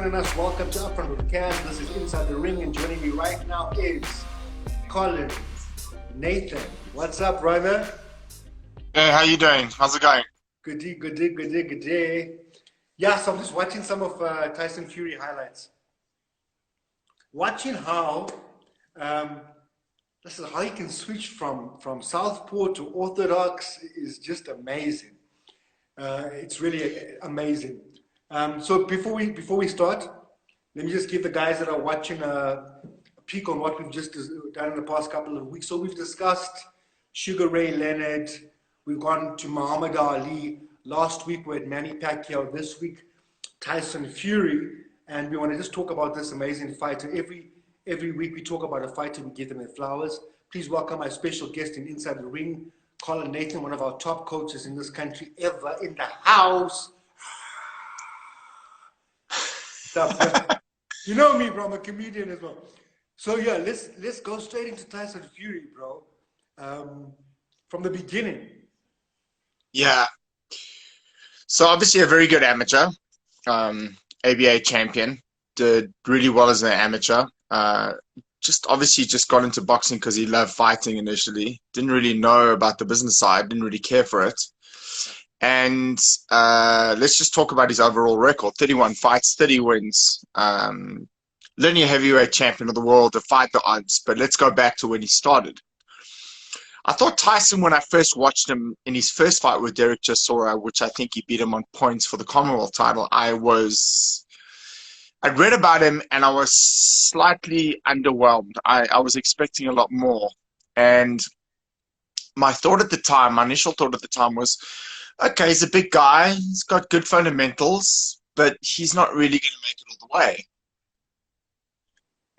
joining us. Welcome to Upfront with Kaz. This is Inside the Ring, and joining me right now is Colin Nathan. What's up, brother? Hey, how you doing? How's it going? Good day. Yeah, so I'm just watching some of Tyson Fury highlights. Watching how this is how he can switch from southpaw to orthodox is just amazing. It's really amazing. So before we start, let me just give the guys that are watching a peek on what we've just done in the past couple of weeks. So we've discussed Sugar Ray Leonard. We've gone to Muhammad Ali. Last week we had Manny Pacquiao. This week Tyson Fury. And we want to just talk about this amazing fighter. Every week we talk about a fighter, we give them their flowers. Please welcome my special guest in Inside the Ring, Colin Nathan, one of our top coaches in this country ever in the house. You know me, bro. I'm a comedian as well. So yeah, let's go straight into Tyson Fury, bro. From the beginning. Yeah. So obviously a very good amateur, ABA champion, did really well as an amateur. Just got into boxing because he loved fighting initially. Didn't really know about the business side, didn't really care for it. And let's just talk about his overall record. 31 fights, 30 wins. Linear heavyweight champion of the world, defied the odds. But let's go back to when he started. I thought Tyson, when I first watched him in his first fight with Derek Chisora, which I think he beat him on points for the Commonwealth title, I'd read about him and I was slightly underwhelmed. I was expecting a lot more. And my initial thought at the time was, okay, he's a big guy, he's got good fundamentals, but he's not really going to make it all the way.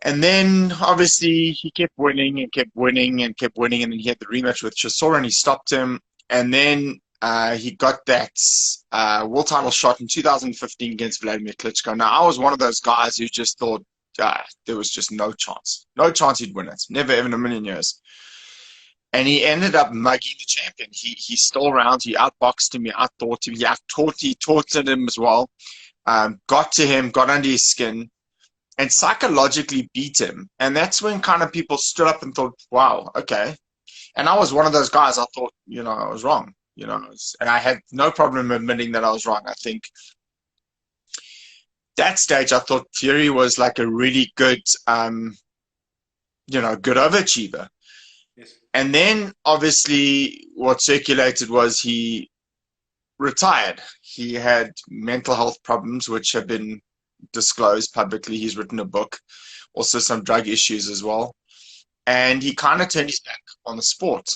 And then, obviously, he kept winning, and then he had the rematch with Chisora, and he stopped him. And then he got that world title shot in 2015 against Vladimir Klitschko. Now, I was one of those guys who just thought there was just no chance. No chance he'd win it. Never, ever in a million years. And he ended up mugging the champion. He stole rounds. He outboxed him. He outthought him. He tortured him as well. Got to him, got under his skin, and psychologically beat him. And that's when kind of people stood up and thought, wow, okay. And I was one of those guys. I thought, I was wrong. And I had no problem admitting that I was wrong. I think that stage, I thought Fury was like a really good, good overachiever. Yes. And then, obviously, what circulated was he retired. He had mental health problems, which have been disclosed publicly. He's written a book, also some drug issues as well. And he kind of turned his back on the sport.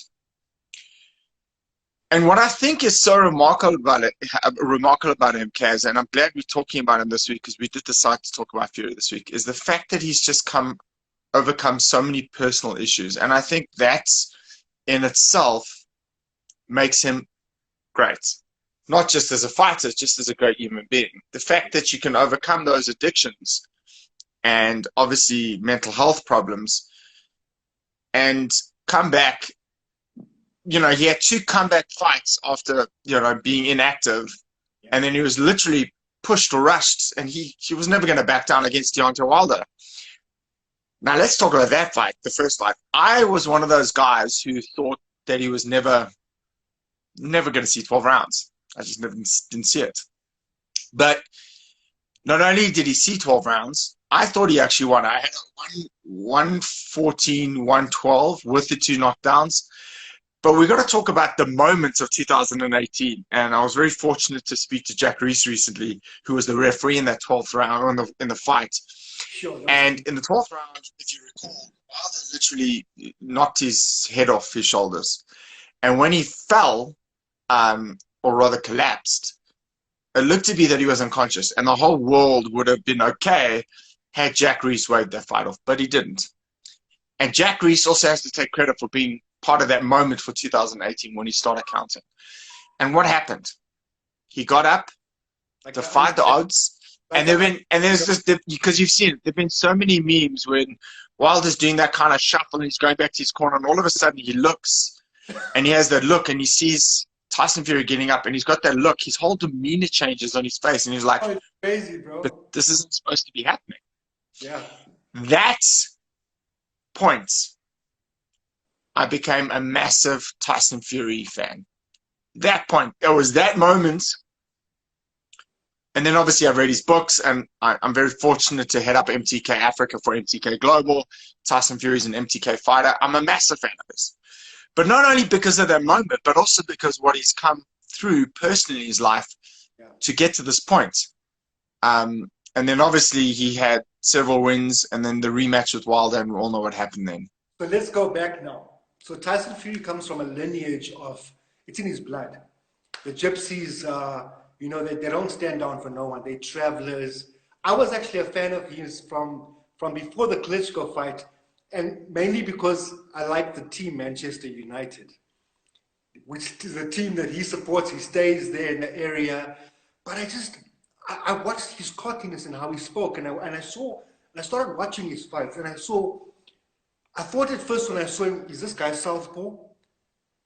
And what I think is so remarkable about him, Kaz, and I'm glad we're talking about him this week because we did decide to talk about Fury this week, is the fact that he's just overcome so many personal issues. And I think that in itself makes him great. Not just as a fighter, just as a great human being. The fact that you can overcome those addictions and obviously mental health problems and come back. He had 2 comeback fights after, being inactive. And then he was literally pushed or rushed, and he was never going to back down against Deontay Wilder. Now, let's talk about that fight, the first fight. I was one of those guys who thought that he was never going to see 12 rounds. I just didn't see it. But not only did he see 12 rounds, I thought he actually won. I had 114, 112 with the 2 knockdowns. But we've got to talk about the moments of 2018. And I was very fortunate to speak to Jack Reese recently, who was the referee in that 12th round in the fight. Sure. And in the 12th round, if you recall, Wilder literally knocked his head off his shoulders. And when he fell, or rather collapsed, it looked to be that he was unconscious. And the whole world would have been okay had Jack Reese waved that fight off. But he didn't. And Jack Reese also has to take credit for being part of that moment for 2018 when he started counting. And what happened? He got up, defied the odds, and there's just, because you've seen it, there've been so many memes when Wilder's doing that kind of shuffle and he's going back to his corner, and all of a sudden he looks, and he has that look, and he sees Tyson Fury getting up, and he's got that look. His whole demeanor changes on his face, and he's like, Crazy, but bro. this isn't supposed to be happening. Yeah. That point, I became a massive Tyson Fury fan. That point, there was that moment. And then obviously I've read his books, and I'm very fortunate to head up MTK Africa for MTK Global. Tyson Fury is an MTK fighter. I'm a massive fan of this. But not only because of that moment, but also because what he's come through personally in his life to get to this point. And then obviously he had several wins, and then the rematch with Wilder, and we all know what happened then. So let's go back now. So Tyson Fury comes from a lineage of, it's in his blood. The Gypsies, you know, they don't stand down for no one. They're travelers. I was actually a fan of his from before the Klitschko fight, and mainly because I like the team Manchester United, which is a team that he supports. He stays there in the area. But I watched his cockiness and how he spoke, and I started watching his fights, and I thought at first when I saw him, is this guy southpaw?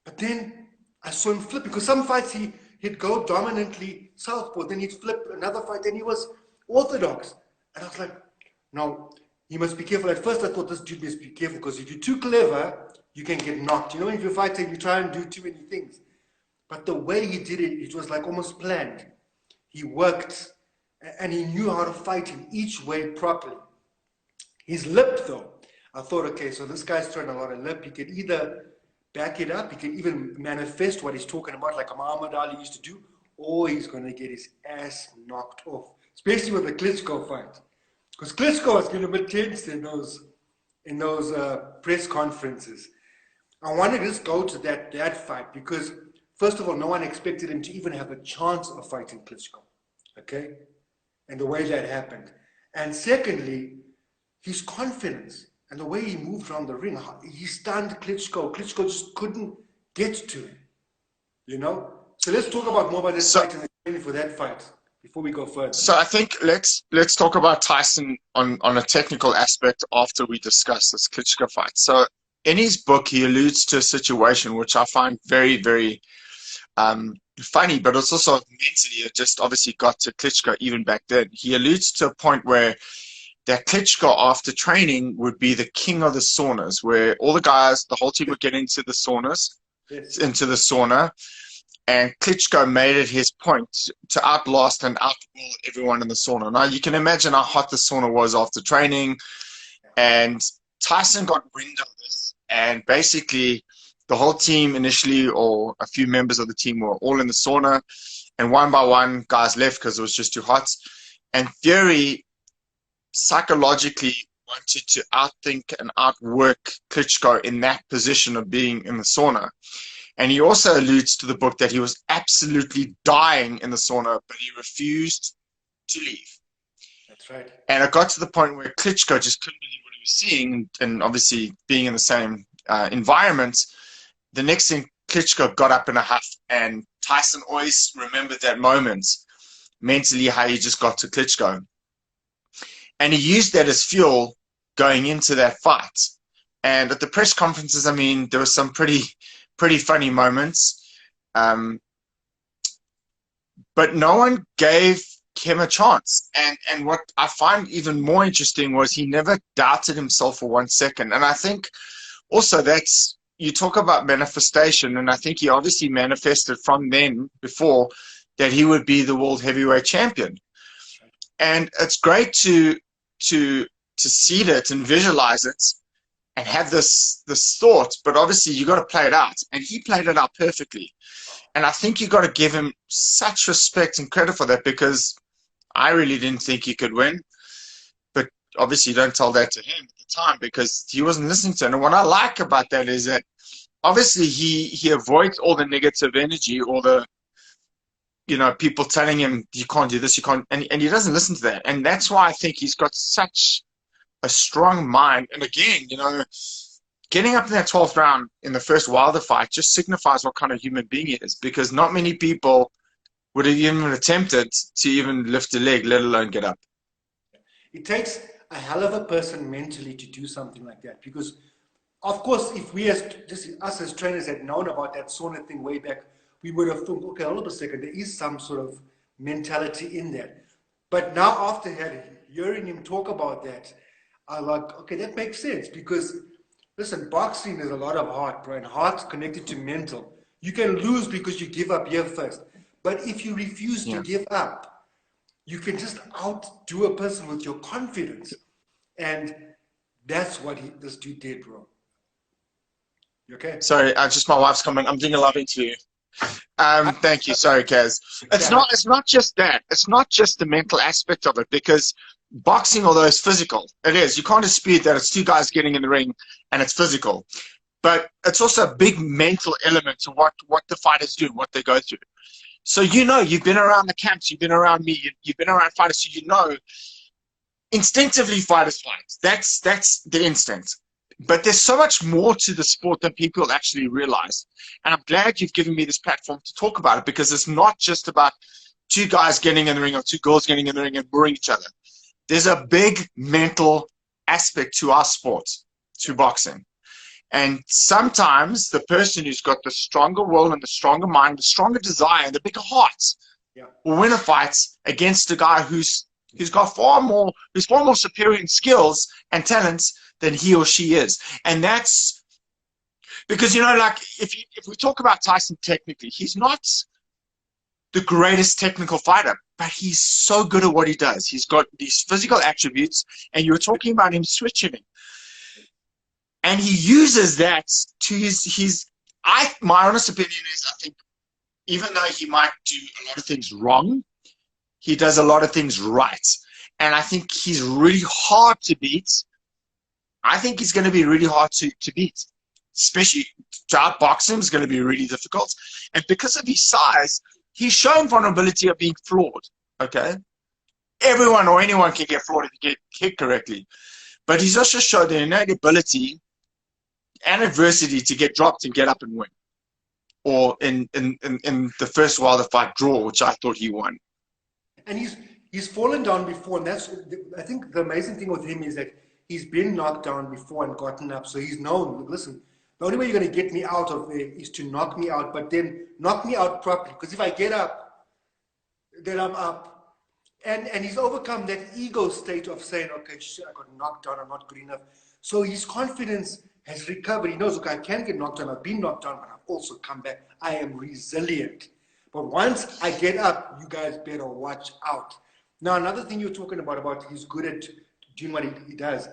But then I saw him flip, because some fights he'd go dominantly southpaw, then he'd flip another fight, then he was orthodox. And I was like, no, he must be careful. At first I thought this dude must be careful, because if you're too clever, you can get knocked. You know, if you're fighting, you try and do too many things. But the way he did it, it was like almost planned. He worked, and he knew how to fight in each way properly. His lip, though, I thought, okay, so this guy's throwing a lot of lip. He could either back it up, he can even manifest what he's talking about, like a Muhammad Ali used to do, or he's going to get his ass knocked off, especially with the Klitschko fight. Because Klitschko was getting a bit tense in those press conferences. I want to just go to that fight, because first of all, no one expected him to even have a chance of fighting Klitschko, okay? And the way that happened. And secondly, his confidence and the way he moved around the ring, he stunned Klitschko. Klitschko just couldn't get to him, you know? So let's talk more about this fight and the training for that fight before we go further. So I think let's talk about Tyson on a technical aspect after we discuss this Klitschko fight. So in his book, he alludes to a situation which I find very, very funny, but it's also mentally, it just obviously got to Klitschko even back then. He alludes to a point where that Klitschko after training would be the king of the saunas, where all the guys, the whole team would get into the saunas, into the sauna, and Klitschko made it his point to outlast and outball everyone in the sauna. Now you can imagine how hot the sauna was after training, and Tyson got wind of this, and basically the whole team initially, or a few members of the team, were all in the sauna, and one by one guys left because it was just too hot, and Fury psychologically wanted to outthink and outwork Klitschko in that position of being in the sauna. And he also alludes to the book that he was absolutely dying in the sauna, but he refused to leave. That's right. And it got to the point where Klitschko just couldn't believe what he was seeing, and obviously being in the same environment. The next thing, Klitschko got up in a huff, and Tyson always remembered that moment mentally, how he just got to Klitschko. And he used that as fuel going into that fight. And at the press conferences, I mean, there were some pretty funny moments. But no one gave him a chance. And what I find even more interesting was he never doubted himself for 1 second. And I think also that's, you talk about manifestation, and I think he obviously manifested from then before that he would be the world heavyweight champion. And it's great to seed it and visualize it and have this thought, but obviously you got to play it out, and he played it out perfectly. And I think you got to give him such respect and credit for that, because I really didn't think he could win, but obviously don't tell that to him at the time, because he wasn't listening to it. And what I like about that is that obviously he avoids all the negative energy, or the, you know, people telling him you can't do this, you can't, and he doesn't listen to that. And that's why I think he's got such a strong mind. And again, you know, getting up in that 12th round in the first Wilder fight just signifies what kind of human being he is, because not many people would have even attempted to even lift a leg, let alone get up. It takes a hell of a person mentally to do something like that, because of course, if we us as trainers had known about that sauna thing way back, we would have thought, okay, hold up a second, there is some sort of mentality in there. But now after hearing him talk about that, I like, okay, that makes sense because, listen, boxing is a lot of heart, bro, and heart's connected to mental. You can lose because you give up here first. But if you refuse to Yeah. give up, you can just outdo a person with your confidence. And that's what this dude did, bro. You okay? Sorry, just my wife's coming. I'm doing a love interview. Thank you. Sorry, Kaz. It's Yeah. not just that. It's not just the mental aspect of it, because boxing, although it's physical, it is. You can't dispute that it's two guys getting in the ring and it's physical. But it's also a big mental element to what the fighters do, what they go through. So you've been around the camps, you've been around me, you've been around fighters, so instinctively fighters fight. That's the instinct. But there's so much more to the sport than people actually realize. And I'm glad you've given me this platform to talk about it, because it's not just about two guys getting in the ring or two girls getting in the ring and mooring each other. There's a big mental aspect to our sport, to boxing. And sometimes the person who's got the stronger will and the stronger mind, the stronger desire, and the bigger heart will win a fight against a guy who's far more superior in skills and talents than he or she is. And that's because, like, if we talk about Tyson technically, he's not the greatest technical fighter, but he's so good at what he does. He's got these physical attributes, and you were talking about him switching. And he uses that to my honest opinion is, I think, even though he might do a lot of things wrong, he does a lot of things right. And I think he's really hard to beat. I think he's going to be really hard to beat. Especially to outbox him is going to be really difficult. And because of his size, he's shown vulnerability of being flawed. Okay? Everyone or anyone can get flawed if you get kicked correctly. But he's also showed the innate ability and adversity to get dropped and get up and win. Or in the first Wilder fight, draw, which I thought he won. And he's fallen down before, and I think the amazing thing with him is that he's been knocked down before and gotten up. So he's known, listen, the only way you're going to get me out of there is to knock me out, but then knock me out properly. Because if I get up, then I'm up. And he's overcome that ego state of saying, okay, shit, I got knocked down, I'm not good enough. So his confidence has recovered. He knows, okay, I can get knocked down. I've been knocked down, but I've also come back. I am resilient. But once I get up, you guys better watch out. Now, another thing you're talking about he's good at doing what he does.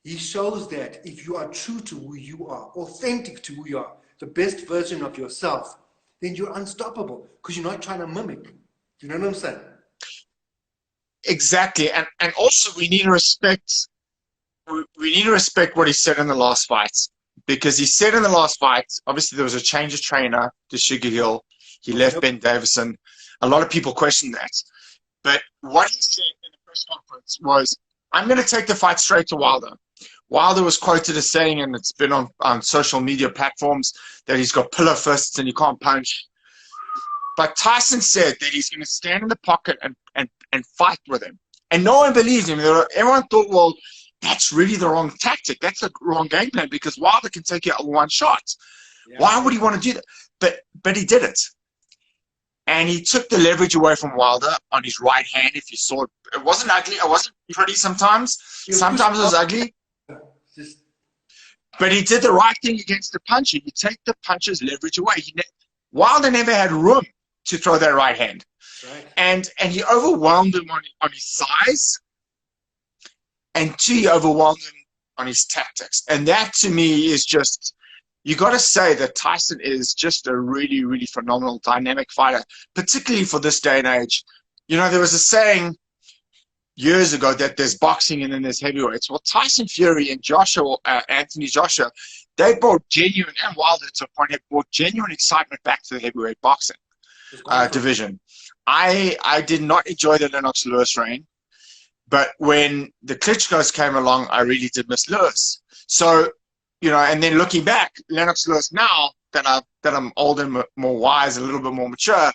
He shows that if you are true to who you are, authentic to who you are, the best version of yourself, then you're unstoppable because you're not trying to mimic. You know what I'm saying? Exactly. And also we need to respect what he said in the last fight, because he said in the last fight, obviously there was a change of trainer to Sugar Hill. He left Ben Davison. A lot of people questioned that. But what he said in the press conference was, I'm going to take the fight straight to Wilder. Wilder was quoted as saying, and it's been on social media platforms, that he's got pillow fists and he can't punch. But Tyson said that he's going to stand in the pocket and fight with him. And no one believed him. Everyone thought, well, that's really the wrong tactic. That's the wrong game plan, because Wilder can take you out with one shot. Yeah. Why would he want to do that? But he did it. And he took the leverage away from Wilder on his right hand. If you saw it, it wasn't ugly. It wasn't pretty sometimes. Sometimes it was ugly. But he did the right thing against the puncher. You take the puncher's leverage away. Wilder never had room to throw that right hand. Right. And he overwhelmed him on his size. And two, he overwhelmed him on his tactics. And that, to me, is just, you got to say that Tyson is just a really, really phenomenal, dynamic fighter, particularly for this day and age. There was a saying years ago that there's boxing and then there's heavyweights. Well, Tyson Fury and Anthony Joshua, they brought genuine, and Wilder to a point, have brought genuine excitement back to the heavyweight boxing division. I did not enjoy the Lennox Lewis reign. But when the Klitschko's came along, I really did miss Lewis. So, and then looking back, Lennox Lewis now, that I'm older and more wise, a little bit more mature,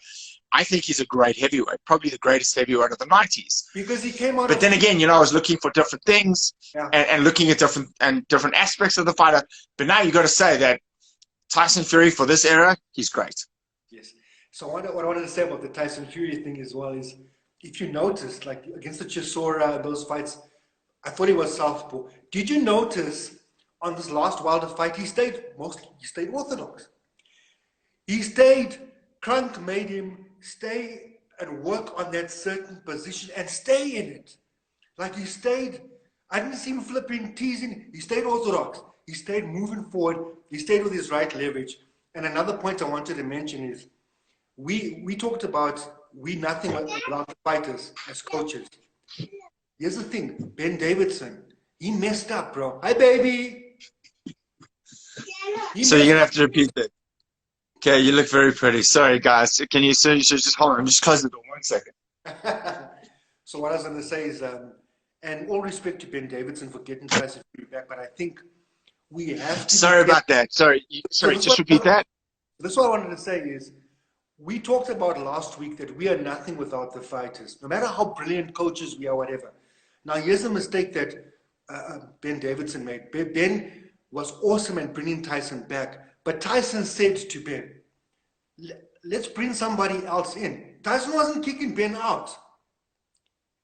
I think he's a great heavyweight, probably the greatest heavyweight of the 90s. Because he came out. But then again, I was looking for different things and looking at different aspects of the fighter. But now you got to say that Tyson Fury, for this era, he's great. Yes. So what I wanted to say about the Tyson Fury thing as well is if you noticed, like against the Chisora, those fights, I thought he was southpaw. Did you notice on this last Wilder fight, he stayed orthodox. He stayed, Crunk made him stay and work on that certain position and stay in it. Like he stayed, I didn't see him flipping, teasing, he stayed orthodox. He stayed moving forward, he stayed with his right leverage. And another point I wanted to mention is, we talked about we nothing without the fighters as coaches. Here's the thing, Ben Davidson, he messed up, bro. Hi, baby. So you're gonna have to repeat that. Okay, you look very pretty. Sorry, guys. Can you just hold on? Just close the door 1 second. So what I was going to say is, and all respect to Ben Davidson for getting Tyson Fury back, but I think we have to. Sorry about that. Sorry. Just repeat that. That's what I wanted to say is, we talked about last week that we are nothing without the fighters, no matter how brilliant coaches we are, whatever. Now, here's a mistake that Ben Davidson made. Ben was awesome at bringing Tyson back, but Tyson said to Ben, let's bring somebody else in. Tyson wasn't kicking Ben out.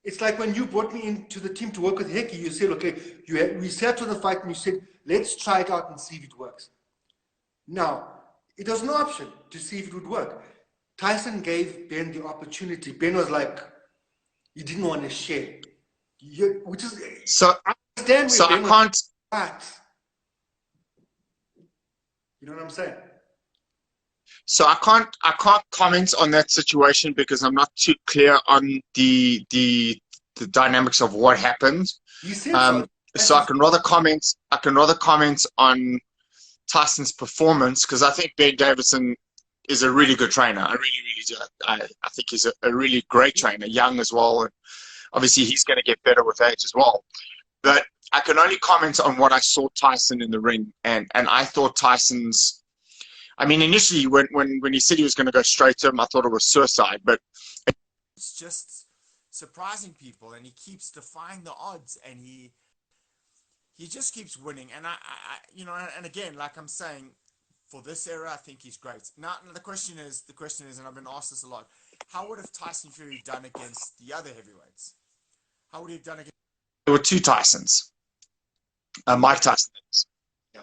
It's like when you brought me into the team to work with Hickey, you said, okay, we sat to the fight and you said, let's try it out and see if it works. Now, it was an option to see if it would work. Tyson gave Ben the opportunity. Ben was like, he didn't want to share. Which is, so I understand so Ben I can't. but, you know what I'm saying? So I can't comment on that situation because I'm not too clear on the dynamics of what happened. You said so I can rather comment on Tyson's performance, because I think Ben Davidson is a really good trainer. I really do. I think he's a really great trainer, young as well. And obviously, he's going to get better with age as well. But I can only comment on what I saw Tyson in the ring, and I thought Tyson's. I mean, initially, when he said he was going to go straight to him, I thought it was suicide. But it's just surprising people, and he keeps defying the odds, and he just keeps winning. And I and again, like I'm saying, for this era, I think he's great. Now the question is, and I've been asked this a lot: how would have Tyson Fury done against the other heavyweights? How would he have done against? There were two Tysons. Mike Tyson.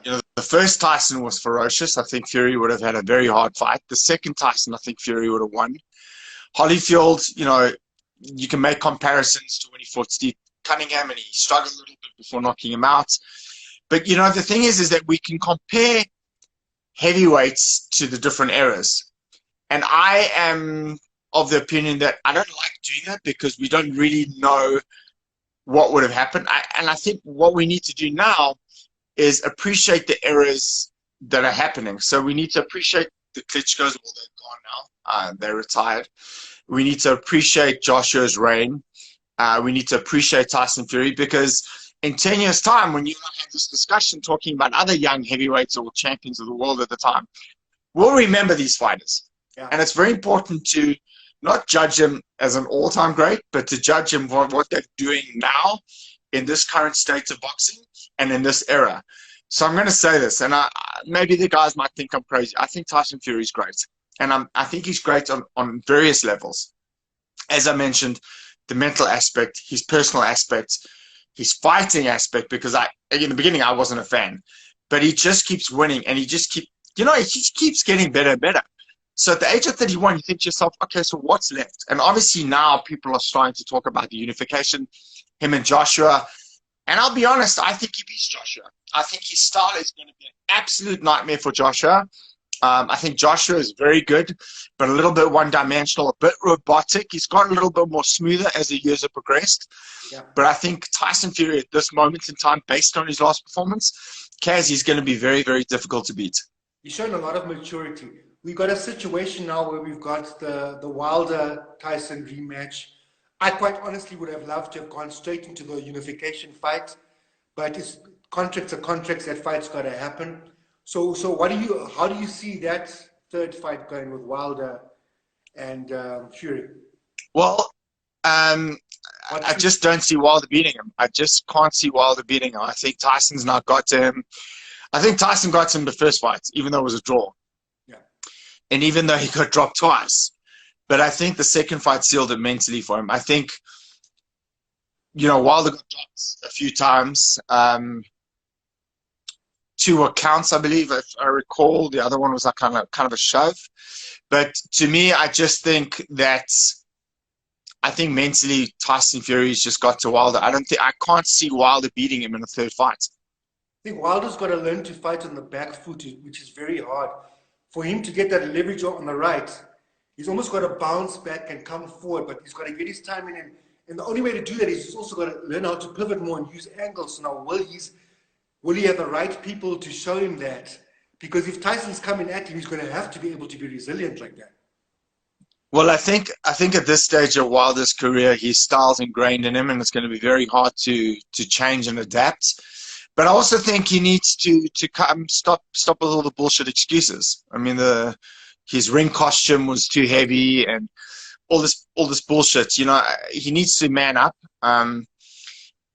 You know, the first Tyson was ferocious. I think Fury would have had a very hard fight. The second Tyson, I think Fury would have won. Holyfield, you know, you can make comparisons to when he fought Steve Cunningham, and he struggled a little bit before knocking him out. But, you know, the thing is that we can compare heavyweights to the different eras. And I am of the opinion that I don't like doing that because we don't really know what would have happened. And I think what we need to do now is appreciate the eras that are happening. So we need to appreciate the Klitschko's. Well, they're gone now. They're retired. We need to appreciate Joshua's reign. We need to appreciate Tyson Fury, because in 10 years' time, when you and I have this discussion talking about other young heavyweights or champions of the world at the time, we'll remember these fighters. Yeah. And it's very important to not judge them as an all-time great, but to judge them for what they're doing now in this current state of boxing and in this era. So I'm going to say this, and maybe the guys might think I'm crazy. I think Tyson Fury is great. And I think he's great on various levels. As I mentioned, the mental aspect, his personal aspect, his fighting aspect, because in the beginning, I wasn't a fan. But he just keeps winning, and he just keeps getting better and better. So at the age of 31, you think to yourself, okay, so what's left? And obviously now people are starting to talk about the unification, him and Joshua. And I'll be honest, I think he beats Joshua. I think his style is going to be an absolute nightmare for Joshua. I think Joshua is very good, but a little bit one-dimensional, a bit robotic. He's gotten a little bit more smoother as the years have progressed. Yeah. But I think Tyson Fury at this moment in time, based on his last performance, Kaz, he's going to be very, very difficult to beat. He's shown a lot of maturity. We've got a situation now where we've got the Wilder-Tyson rematch. I quite honestly would have loved to have gone straight into the unification fight, but contracts are contracts. That fight's got to happen. So how do you see that third fight going with Wilder and Fury? Well, I just don't see Wilder beating him. I just can't see Wilder beating him. I think Tyson's not got to him. I think Tyson got to him the first fight, even though it was a draw. Yeah. And even though he got dropped twice. But I think the second fight sealed it mentally for him. I think, you know, Wilder got dropped a few times. Two were counts, I believe, if I recall. The other one was like kind of a shove. But to me, I just think that mentally Tyson Fury's just got to Wilder. I can't see Wilder beating him in the third fight. I think Wilder's got to learn to fight on the back foot, which is very hard. For him to get that leverage on the right, he's almost got to bounce back and come forward, but he's got to get his timing in. And the only way to do that is he's also got to learn how to pivot more and use angles. So now, will he have the right people to show him that? Because if Tyson's coming at him, he's going to have to be able to be resilient like that. Well, I think at this stage of Wilder's career, his style's ingrained in him, and it's going to be very hard to change and adapt. But I also think he needs to stop with all the bullshit excuses. I mean, his ring costume was too heavy, and all this bullshit. You know, he needs to man up and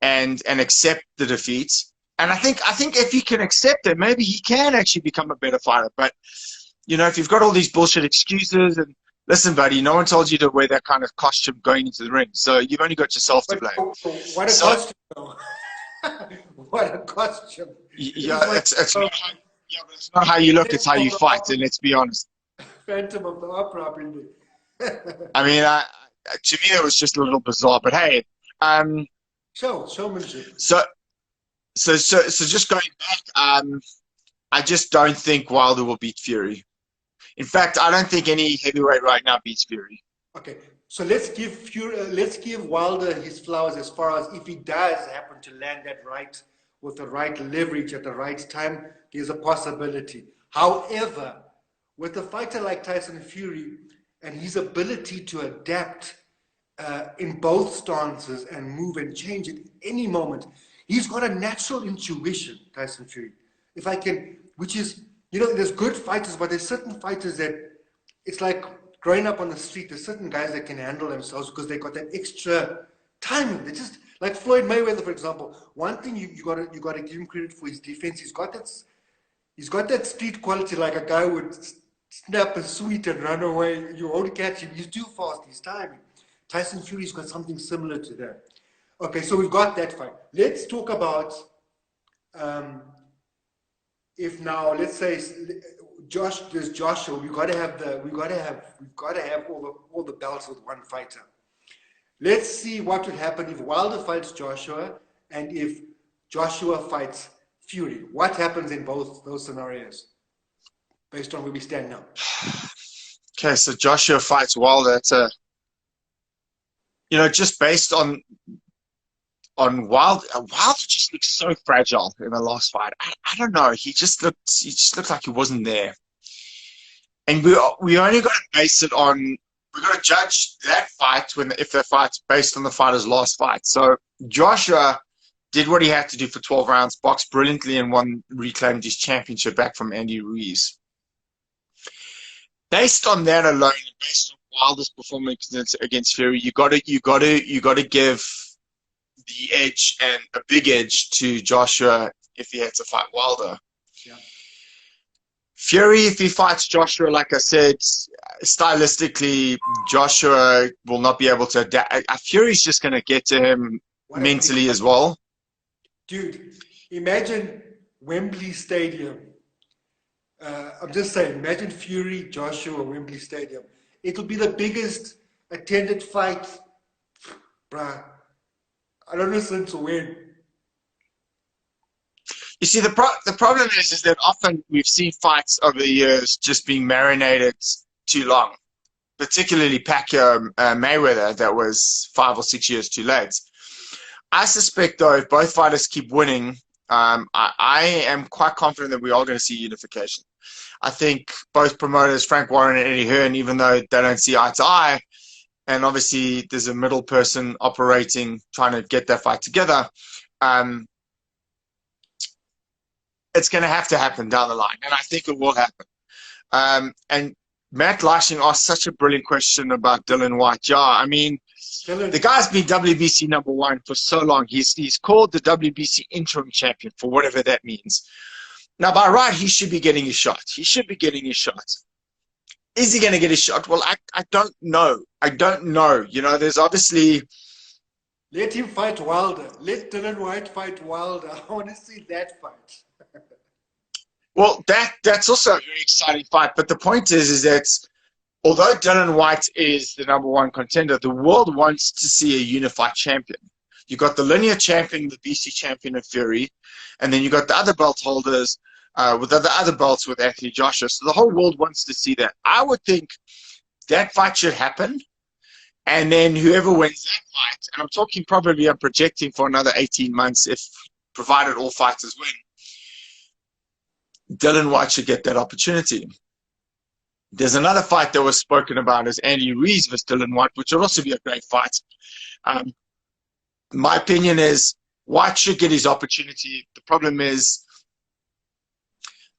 accept the defeat. And I think if he can accept it, maybe he can actually become a better fighter. But you know, if you've got all these bullshit excuses, and listen, buddy, no one told you to wear that kind of costume going into the ring, so you've only got yourself to blame. What a costume, though. What a costume. Yeah, it's not how you look, it's how you fight, and let's be honest. Phantom of the Opera, really. I mean, to me, it was just a little bizarre, but hey. Showmanship. So just going back, I just don't think Wilder will beat Fury. In fact, I don't think any heavyweight right now beats Fury. Okay, so let's give Wilder his flowers as far as if he does happen to land that right with the right leverage at the right time, there's a possibility. However, with a fighter like Tyson Fury and his ability to adapt in both stances and move and change at any moment, he's got a natural intuition, Tyson Fury. If I can, which is, you know, there's good fighters, but there's certain fighters that it's like growing up on the street. There's certain guys that can handle themselves because they got that extra timing. They just like Floyd Mayweather, for example. One thing you got to give him credit for his defense. He's got that street quality, like a guy would snap a sweet and run away. You won't catch him. He's too fast. He's timing. Tyson Fury's got something similar to that. Okay, so we've got that fight. Let's talk about if now, let's say there's Joshua. We've got to have all the belts with one fighter. Let's see what would happen if Wilder fights Joshua and if Joshua fights Fury. What happens in both those scenarios, based on where we stand now? Okay, so Joshua fights Wilder. It's just based on Wilder just looks so fragile in the last fight. I don't know. He just looked like he wasn't there. And we only got to base it on. We got to judge that fight if that fight's based on the fighter's last fight. So Joshua did what he had to do for 12 rounds, boxed brilliantly, and reclaimed his championship back from Andy Ruiz. Based on that alone, and based on Wilder's performance against Fury, you got to give the edge, and a big edge, to Joshua if he had to fight Wilder. Yeah. Fury, if he fights Joshua, like I said, stylistically, Joshua will not be able to adapt. Fury's just going to get to him mentally as well. Dude, imagine Wembley Stadium. I'm just saying, imagine Fury, Joshua, Wembley Stadium. It'll be the biggest attended fight, bruh. I don't know since when. You see, the problem is that often we've seen fights over the years just being marinated too long, particularly Pacquiao Mayweather, that was 5 or 6 years too late. I suspect, though, if both fighters keep winning, I am quite confident that we are going to see unification. I think both promoters, Frank Warren and Eddie Hearn, even though they don't see eye to eye, and obviously there's a middle person operating, trying to get that fight together, it's going to have to happen down the line, and I think it will happen. And Matt Leishing asked such a brilliant question about Dillian Whyte. Yeah, I mean, the guy's been WBC #1 for so long. He's called the WBC interim champion for whatever that means. Now, by right, he should be getting his shot. He should be getting his shot. Is he going to get his shot? Well, I don't know. I don't know. You know, there's obviously. Let him fight Wilder. Let Dylan White fight Wilder. I want to see that fight. Well, that's also a very exciting fight. But the point is that although Dylan White is the #1 contender, the world wants to see a unified champion. You got the linear champion, the BC champion of Fury, and then you got the other belt holders with the other belts with Anthony Joshua. So the whole world wants to see that. I would think that fight should happen, and then whoever wins that fight, and I'm projecting for another 18 months if provided all fighters win, Dylan White should get that opportunity. There's another fight that was spoken about as Andy Ruiz versus Dylan White, which would also be a great fight. My opinion is White should get his opportunity. The problem is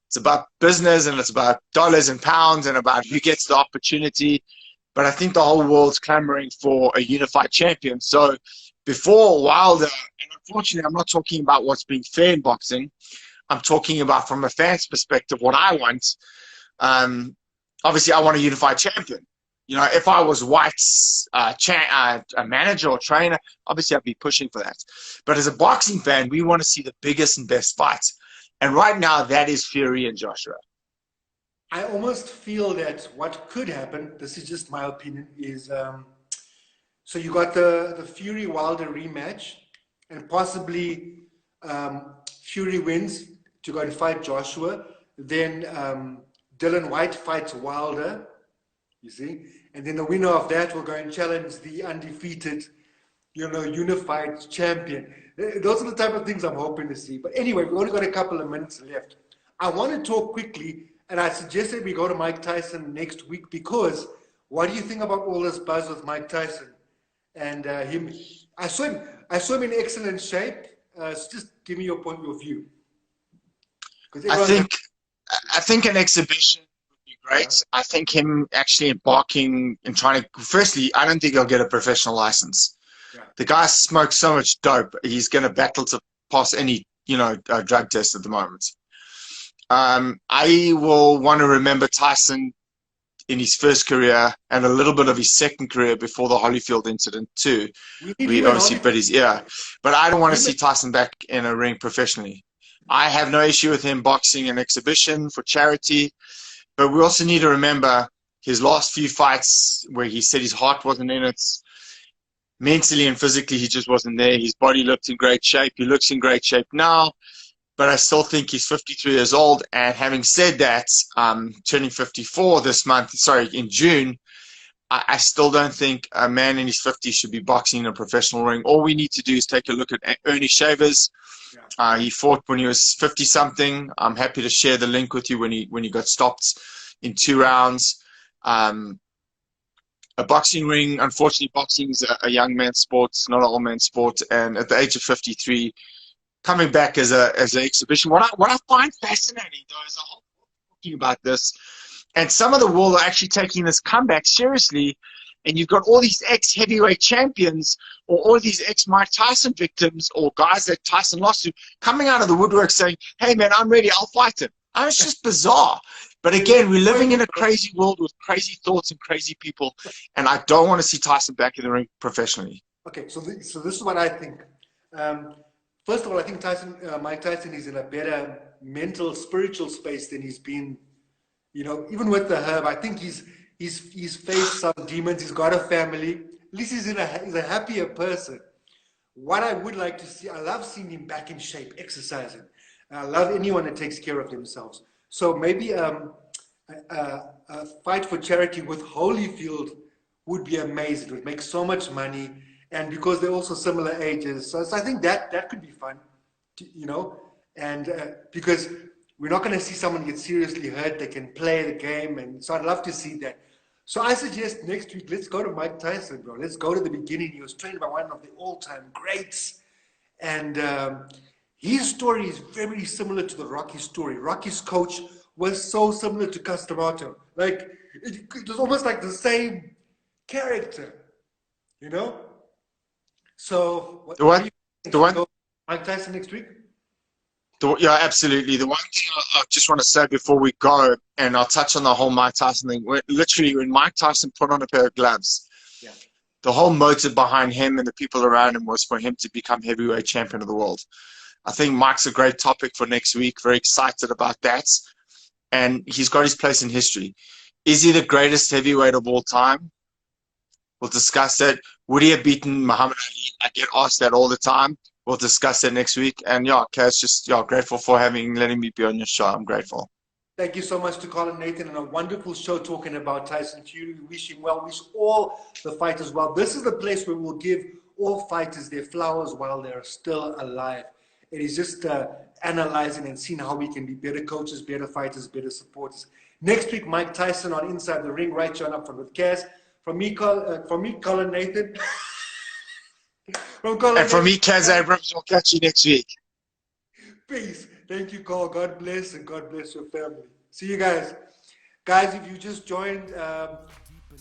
it's about business and it's about dollars and pounds and about who gets the opportunity. But I think the whole world's clamoring for a unified champion. So before Wilder, and unfortunately I'm not talking about what's being fair in boxing, I'm talking about from a fan's perspective what I want. Obviously I want a unified champion. You know, if I was White's a manager or trainer, obviously I'd be pushing for that. But as a boxing fan, we want to see the biggest and best fights. And right now, that is Fury and Joshua. I almost feel that what could happen, this is just my opinion, is so you got the Fury Wilder rematch, and possibly Fury wins to go and fight Joshua. Then Dylan White fights Wilder, you see, and then the winner of that will go and challenge the undefeated, unified champion. Those are the type of things I'm hoping to see. But anyway, we've only got a couple of minutes left. I want to talk quickly, and I suggested we go to Mike Tyson next week because what do you think about all this buzz with Mike Tyson and him? I saw him in excellent shape. So just give me your view. I think an exhibition would be great. Yeah. I think him actually embarking and trying to. Firstly, I don't think he'll get a professional license. Yeah. The guy smokes so much dope. He's going to battle to pass any drug test at the moment. I will want to remember Tyson in his first career and a little bit of his second career before the Holyfield incident too. We obviously bit his ear, but I don't want to see Tyson back in a ring professionally. I have no issue with him boxing an exhibition for charity, but we also need to remember his last few fights where he said his heart wasn't in it. Mentally and physically, he just wasn't there. His body looked in great shape. He looks in great shape now, but I still think he's 53 years old. And having said that, turning 54 this month, in June, I still don't think a man in his 50s should be boxing in a professional ring. All we need to do is take a look at Ernie Shavers. He fought when he was 50-something. I'm happy to share the link with you when he got stopped in 2 rounds. A boxing ring, unfortunately, boxing is a young man's sport, it's not an old man's sport. And at the age of 53, coming back as an exhibition, what I find fascinating, though, is the whole talking about this. And some of the world are actually taking this comeback seriously. And you've got all these ex-heavyweight champions or all these ex-Mike Tyson victims or guys that Tyson lost to coming out of the woodwork saying, hey, man, I'm ready. I'll fight him. And it's just bizarre. But again, we're living in a crazy world with crazy thoughts and crazy people. And I don't want to see Tyson back in the ring professionally. Okay, so this is what I think. First of all, I think Mike Tyson is in a better mental, spiritual space than he's been, even with the Herb. I think he's faced some demons. He's got a family. At least he's a happier person. What I would like to see, I love seeing him back in shape, exercising. I love anyone that takes care of themselves. So maybe a fight for charity with Holyfield would be amazing. It would make so much money, and because they're also similar ages, so I think that could be fun, and because we're not going to see someone get seriously hurt. They can play the game, and so I'd love to see that. So I suggest next week, let's go to Mike Tyson, bro. Let's go to the beginning. He was trained by one of the all-time greats, and his story is very similar to the Rocky story. Rocky's coach was so similar to Castrato. Like, it was almost like the same character, So, Mike Tyson next week? Yeah, absolutely. The one thing I just want to say before we go, and I'll touch on the whole Mike Tyson thing. Literally, when Mike Tyson put on a pair of gloves, Yeah. the whole motive behind him and the people around him was for him to become heavyweight champion of the world. I think Mike's a great topic for next week. Very excited about that. And he's got his place in history. Is he the greatest heavyweight of all time? We'll discuss that. Would he have beaten Muhammad Ali? I get asked that all the time. We'll discuss that next week. And yeah, Kaz, just grateful for letting me be on your show. I'm grateful. Thank you so much to Colin Nathan, and a wonderful show talking about Tyson Fury. We wish him well. Wish all the fighters well. This is the place where we'll give all fighters their flowers while they're still alive. It is just analyzing and seeing how we can be better coaches, better fighters, better supporters. Next week, Mike Tyson on Inside the Ring, right here on Upfront with Kaz. From me, Colin Nathan. From me, Kaz Abrams. We'll catch you next week. Peace. Thank you, Carl. God bless, and God bless your family. See you guys. Guys, if you just joined,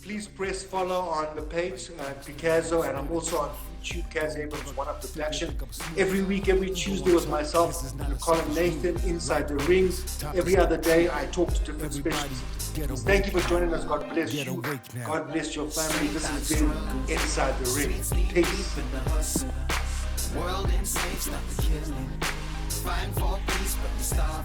please press follow on the page, Picasso, and I'm also on YouTube, Kaz Abrams, One Up Production. Every week, every Tuesday with myself, Colin Nathan, Inside the Ring. Every other day, I talk to different specialists. Thank you for joining us. God bless you. God bless your family. This has been Inside the Ring. Peace. World enslaved, not the killing. Fighting for peace, but we starve.